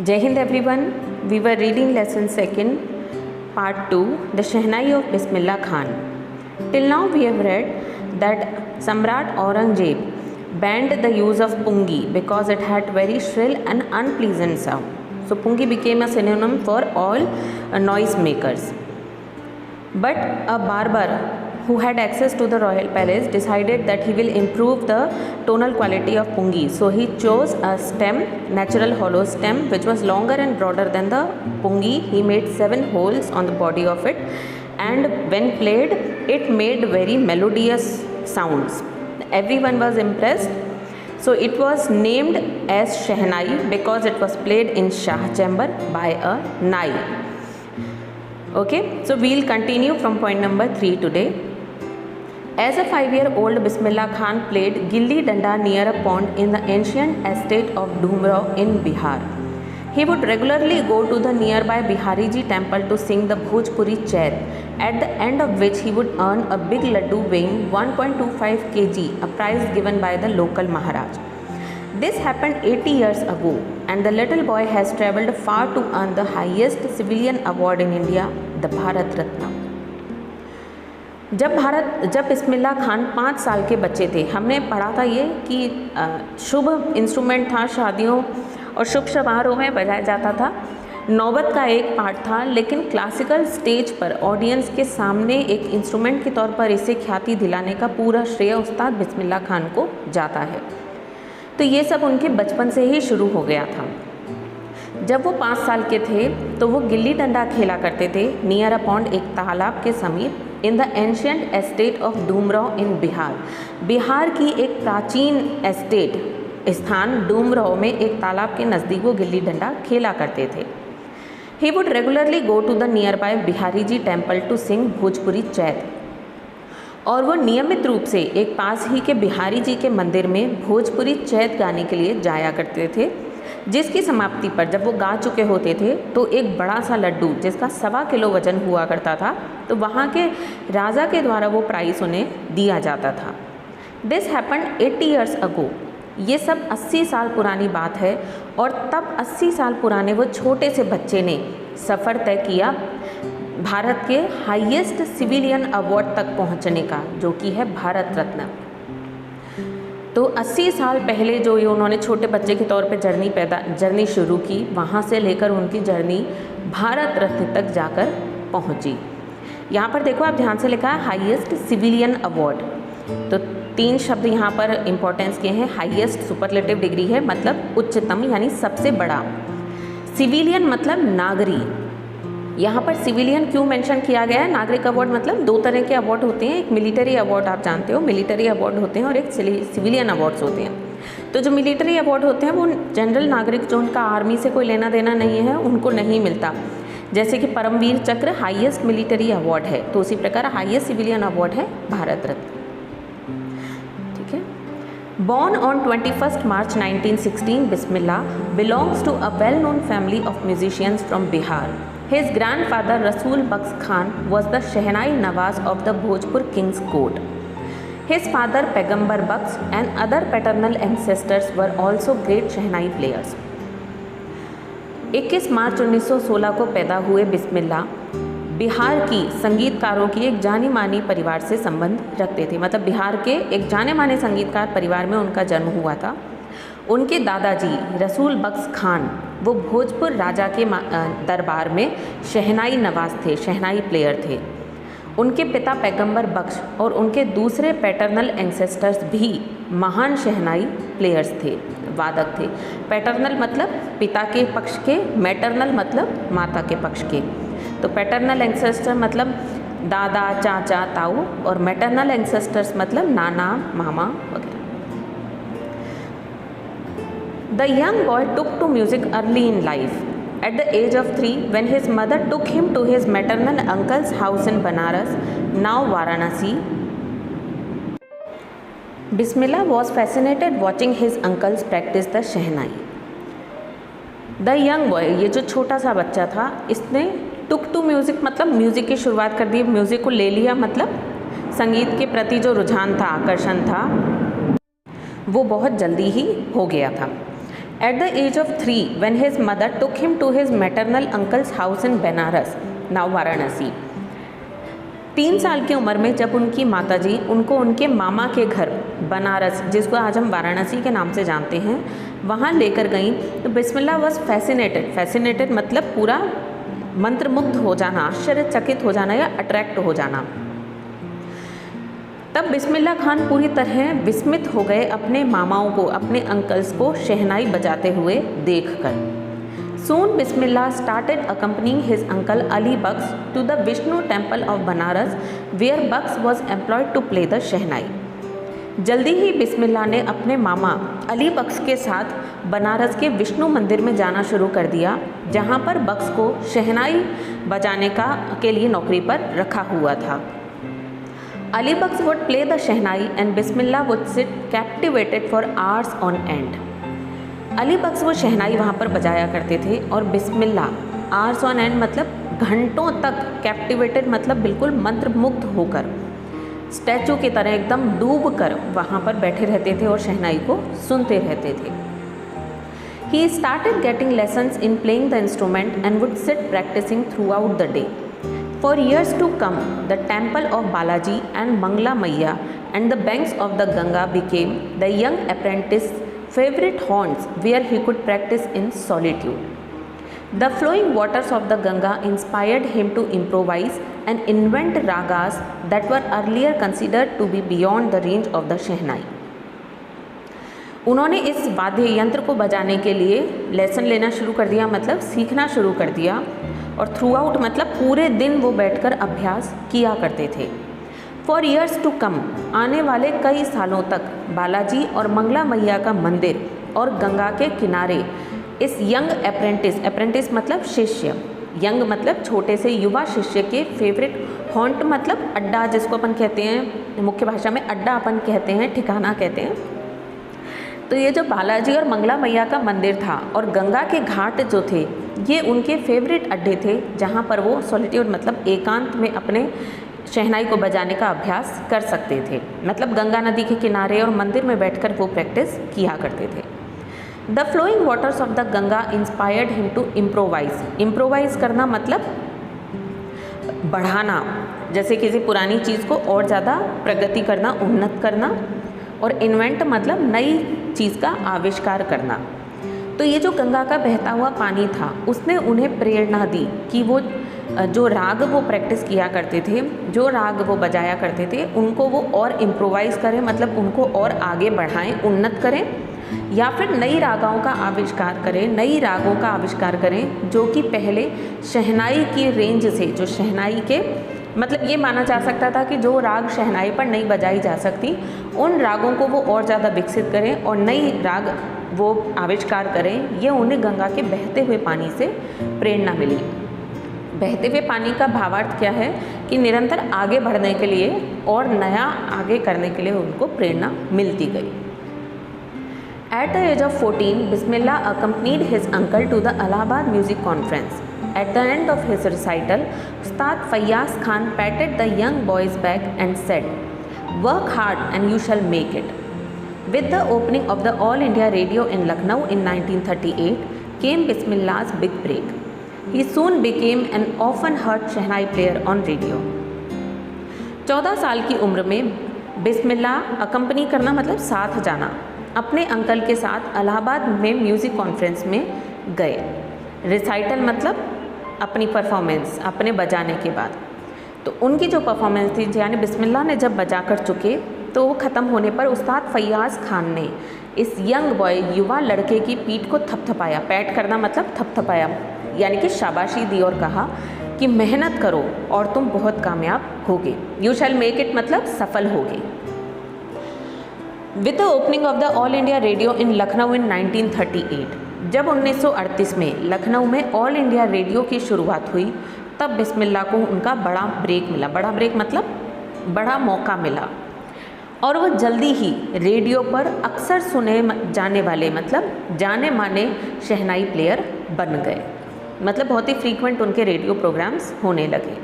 Jai Hind everyone, we were reading lesson 2, part 2, the Shehnai of Bismillah Khan. Till now we have read that Samrat Aurangzeb banned the use of pungi because it had very shrill and unpleasant sound. So pungi became a synonym for all noise makers. But a barber who had access to the royal palace decided that he will improve the tonal quality of pungi. So he chose a stem, natural hollow stem, which was longer and broader than the pungi. He made 7 holes on the body of it, and when played, it made very melodious sounds. Everyone was impressed. So it was named as Shehnai because it was played in Shah chamber by a nai. Okay, so we'll continue from point number 3 today. As a 5-year-old, Bismillah Khan played Gilli Danda near a pond in the ancient estate of Dhumrao in Bihar. He would regularly go to the nearby Bihariji temple to sing the Bhojpuri Chair, at the end of which he would earn a big laddu weighing 1.25 kg, a prize given by the local Maharaj. This happened 80 years ago, and the little boy has travelled far to earn the highest civilian award in India, the Bharat Ratna. जब बिस्मिल्लाह खान 5 साल के बच्चे थे, हमने पढ़ा था ये कि शुभ इंस्ट्रूमेंट था, शादियों और शुभ समारोह में बजाया जाता था। नौबत का एक पार्ट था, लेकिन क्लासिकल स्टेज पर ऑडियंस के सामने एक इंस्ट्रूमेंट के तौर पर इसे ख्याति दिलाने का पूरा श्रेय उस्ताद बिस्मिल्लाह खान को जाता है। तो ये सब उनके बचपन से ही शुरू हो गया था। जब वो 5 साल के थे तो वो गिल्ली डंडा खेला करते थे नियर अ पॉन्ड, एक तालाब के समीप, in the ancient estate of Dumraon in Bihar. Bihar की एक प्राचीन एस्टेट स्थान डूमराव में एक तालाब के नज़दीक वो गिल्ली डंडा खेला करते थे। He would regularly go to the nearby Bihari ji temple to sing Bhojpuri Chait, और वो नियमित रूप से एक पास ही के बिहारी जी के मंदिर में भोजपुरी चैत गाने के लिए जाया करते थे, जिसकी समाप्ति पर जब वो गा चुके होते थे तो एक बड़ा सा लड्डू जिसका 1.25 किलो वजन हुआ करता था, तो वहाँ के राजा के द्वारा वो प्राइज़ उन्हें दिया जाता था। This happened 80 years ago. ये सब 80 साल पुरानी बात है, और तब 80 साल पुराने वो छोटे से बच्चे ने सफ़र तय किया भारत के हाईएस्ट सिविलियन अवार्ड तक पहुँचने का, जो कि है भारत रत्न। तो 80 साल पहले जो ये उन्होंने छोटे बच्चे के तौर पे जर्नी शुरू की, वहाँ से लेकर उनकी जर्नी भारत रत्न तक जाकर पहुँची। यहाँ पर देखो, आप ध्यान से लिखा है हाईएस्ट सिविलियन अवार्ड। तो 3 शब्द यहाँ पर इम्पोर्टेंस के हैं। हाईएस्ट सुपरलेटिव डिग्री है, मतलब उच्चतम यानी सबसे बड़ा। सिविलियन मतलब नागरिक। यहाँ पर सिविलियन क्यों मेंशन किया गया है? नागरिक अवार्ड मतलब 2 तरह के अवार्ड होते हैं। एक मिलिट्री अवार्ड, आप जानते हो मिलिट्री अवार्ड होते हैं, और एक सिविलियन अवार्ड्स होते हैं। तो जो मिलिट्री अवार्ड होते हैं वो जनरल नागरिक, जो उनका आर्मी से कोई लेना देना नहीं है, उनको नहीं मिलता। जैसे कि परमवीर चक्र हाईएस्ट मिलिट्री अवार्ड है, तो उसी प्रकार हाईएस्ट सिविलियन अवार्ड है भारत रत्न। ठीक है। Born on 21st March 1916, Bismillah belongs to a well-known family of musicians from Bihar. His grandfather Rasool Baks Khan was the Shehnai Nawaz of the Bhojpur King's Court. His father Pegambar Baks and other paternal ancestors were also great Shehnai players. 21 मार्च 1916 को पैदा हुए बिस्मिल्लाह बिहार की संगीतकारों की एक जानी मानी परिवार से संबंध रखते थे। मतलब बिहार के एक जाने माने संगीतकार परिवार में उनका जन्म हुआ था। उनके दादाजी रसूल बख्श खान वो भोजपुर राजा के दरबार में शहनाई नवाज थे, शहनाई प्लेयर थे। उनके पिता पैगंबर बख्श और उनके दूसरे पैटर्नल एंसेस्टर्स भी महान शहनाई प्लेयर्स थे, वादक थे। पैटर्नल मतलब पिता के पक्ष के, मैटरनल मतलब माता के पक्ष के। तो पैटर्नल एंसेस्टर मतलब दादा, चाचा, ताऊ, और मैटरनल एंसेस्टर्स मतलब नाना, मामा वगैरह। The young boy took to music early in life. At the age of 3, when his mother took him to his maternal uncle's house in Banaras, now Varanasi, Bismillah was fascinated watching his uncles practice the shehnai. The young boy, ये जो छोटा सा बच्चा था, इसने took to music मतलब music की शुरुआत कर दी, म्यूज़िक को ले लिया, मतलब संगीत के प्रति जो रुझान था, आकर्षण था, वो बहुत जल्दी ही हो गया था। At the age of 3, when his mother took him to his maternal uncle's house in Benares, now Varanasi. 3 साल की उम्र में जब उनकी माताजी उनको उनके मामा के घर बनारस, जिसको आज हम वाराणसी के नाम से जानते हैं, वहाँ लेकर गई, तो बिस्मिल्लाह वॉज फैसिनेटेड मतलब पूरा मंत्रमुग्ध हो जाना, आश्चर्यचकित हो जाना या अट्रैक्ट हो जाना। तब बिस्मिल्लाह खान पूरी तरह विस्मित हो गए अपने मामाओं को, अपने अंकल्स को शहनाई बजाते हुए देखकर। Soon Bismillah started accompanying his uncle Ali Bux to the Vishnu temple of Banaras, where Bux was employed to play the शहनाई। जल्दी ही बिस्मिल्लाह ने अपने मामा अली बक्स के साथ बनारस के विष्णु मंदिर में जाना शुरू कर दिया, जहाँ पर बक्स को शहनाई बजाने के लिए नौकरी पर रखा हुआ था। Ali Bux would play the shehnai and Bismillah would sit captivated for hours on end। Ali बक्स वो शहनाई वहाँ पर बजाया करते थे और बिस्मिल्लाह आवर्स ऑन एंड मतलब घंटों तक, कैप्टिवेटेड मतलब बिल्कुल मंत्रमुग्ध होकर, स्टैचू की तरह एकदम डूब कर वहाँ पर बैठे रहते थे और शहनाई को सुनते रहते थे। He started getting lessons in playing the instrument and would sit practicing throughout the day। For years to come, the temple of Balaji and Mangla Maiya and the banks of the Ganga became the young apprentice's favorite haunts where he could practice in solitude। The flowing waters of the Ganga inspired him to improvise and invent ragas that were earlier considered to be beyond the range of the शहनाई। उन्होंने इस वाद्य यंत्र को बजाने के लिए lesson लेना शुरू कर दिया, मतलब सीखना शुरू कर दिया, और थ्रू आउट मतलब पूरे दिन वो बैठकर अभ्यास किया करते थे। फॉर ईयर्स टू कम, आने वाले कई सालों तक बालाजी और मंगला मैया का मंदिर और गंगा के किनारे इस यंग अप्रेंटिस मतलब शिष्य, यंग मतलब छोटे से युवा शिष्य के फेवरेट हॉन्ट मतलब अड्डा, जिसको अपन कहते हैं मुख्य भाषा में अड्डा अपन कहते हैं, ठिकाना कहते हैं। तो ये जो बालाजी और मंगला मैया का मंदिर था और गंगा के घाट जो थे, ये उनके फेवरेट अड्डे थे, जहाँ पर वो सॉलिट्यूड मतलब एकांत में अपने शहनाई को बजाने का अभ्यास कर सकते थे। मतलब गंगा नदी के किनारे और मंदिर में बैठकर वो प्रैक्टिस किया करते थे। The flowing waters of the Ganga inspired him to improvise करना मतलब बढ़ाना, जैसे किसी पुरानी चीज़ को और ज़्यादा प्रगति करना, उन्नत करना, और इन्वेंट मतलब नई चीज़ का आविष्कार करना। तो ये जो गंगा का बहता हुआ पानी था, उसने उन्हें प्रेरणा दी कि वो जो राग वो प्रैक्टिस किया करते थे, जो राग वो बजाया करते थे, उनको वो और इम्प्रोवाइज़ करें, मतलब उनको और आगे बढ़ाएं, उन्नत करें, या फिर नई रागों का आविष्कार करें जो कि पहले शहनाई की रेंज से, जो शहनाई के मतलब ये माना जा सकता था कि जो राग शहनाई पर नहीं बजाई जा सकती, उन रागों को वो और ज़्यादा विकसित करें और नई राग वो आविष्कार करें। ये उन्हें गंगा के बहते हुए पानी से प्रेरणा मिली। बहते हुए पानी का भावार्थ क्या है कि निरंतर आगे बढ़ने के लिए और नया आगे करने के लिए उनको प्रेरणा मिलती गई। At the age of 14, Bismillah accompanied his uncle to the Allahabad Music Conference. At the end of his recital, Ustad Fayyaz Khan patted the young boy's back and said, "Work hard and you shall make it." With the opening of the All India Radio in Lucknow in 1938 came Bismillah's big break. He soon became an often heard shehnai player on radio. 14 साल की उम्र में बिस्मिल्लाह accompany करना मतलब साथ जाना, अपने uncle के साथ इलाहाबाद में म्यूज़िक कॉन्फ्रेंस में गए। रिसाइटल मतलब अपनी परफॉर्मेंस, अपने बजाने के बाद। तो उनकी जो परफॉर्मेंस थी, यानी बिस्मिल्लाह ने जब बजा कर चुके, तो वो ख़त्म होने पर उस्ताद फैयाज़ खान ने इस यंग बॉय, युवा लड़के की पीठ को थपथपाया। पैट करना मतलब थपथपाया, यानी कि शाबाशी दी और कहा कि मेहनत करो और तुम बहुत कामयाब होगे। यू शैल मेक इट मतलब सफल होगे। With the opening of the All India Radio in Lucknow in 1938, जब 1938 में लखनऊ में ऑल इंडिया रेडियो की शुरुआत हुई, तब बिस्मिल्लाह को उनका बड़ा ब्रेक मिला। बड़ा ब्रेक मतलब बड़ा मौका मिला, और वह जल्दी ही रेडियो पर अक्सर सुने जाने वाले मतलब जाने माने शहनाई प्लेयर बन गए। मतलब बहुत ही फ्रीक्वेंट उनके रेडियो प्रोग्राम्स होने लगे।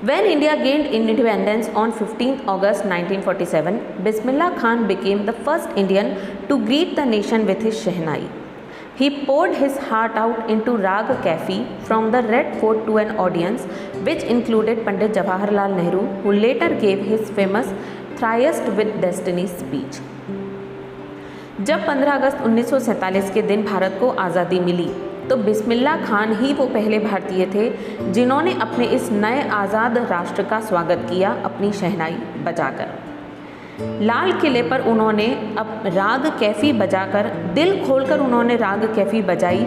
When India gained independence on 15th August 1947, Bismillah Khan became the first Indian to greet the nation with his Shehnai. He poured his heart out into Rag Kafi from the Red Fort to an audience which included Pandit Jawaharlal Nehru, who later gave his famous Tryst with Destiny speech. जब 15 अगस्त 1947 के दिन भारत को आज़ादी मिली तो बिस्मिल्लाह खान ही वो पहले भारतीय थे जिन्होंने अपने इस नए आज़ाद राष्ट्र का स्वागत किया अपनी शहनाई बजाकर। लाल किले पर उन्होंने अब राग कैफ़ी बजाकर, दिल खोलकर उन्होंने राग कैफ़ी बजाई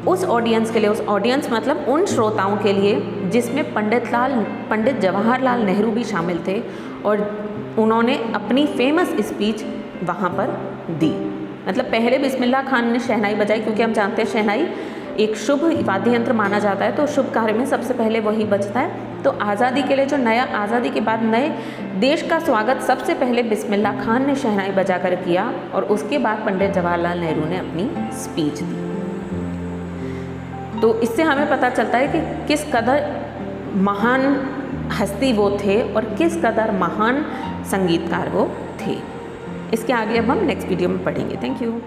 उस ऑडियंस के लिए। उस ऑडियंस मतलब उन श्रोताओं के लिए जिसमें पंडित जवाहरलाल नेहरू भी शामिल थे, और उन्होंने अपनी फेमस स्पीच वहाँ पर दी। मतलब पहले बिस्मिल्लाह खान ने शहनाई बजाई, क्योंकि हम जानते हैं शहनाई एक शुभ वाद्य यंत्र माना जाता है, तो शुभ कार्य में सबसे पहले वही बजता है। तो आज़ादी के लिए जो नया, आज़ादी के बाद नए देश का स्वागत सबसे पहले बिस्मिल्लाह खान ने शहनाई बजा कर किया, और उसके बाद पंडित जवाहरलाल नेहरू ने अपनी स्पीच दी। तो इससे हमें पता चलता है कि किस कदर महान हस्ती वो थे और किस कदर महान संगीतकार वो थे। इसके आगे अब हम नेक्स्ट वीडियो में पढ़ेंगे। Thank you.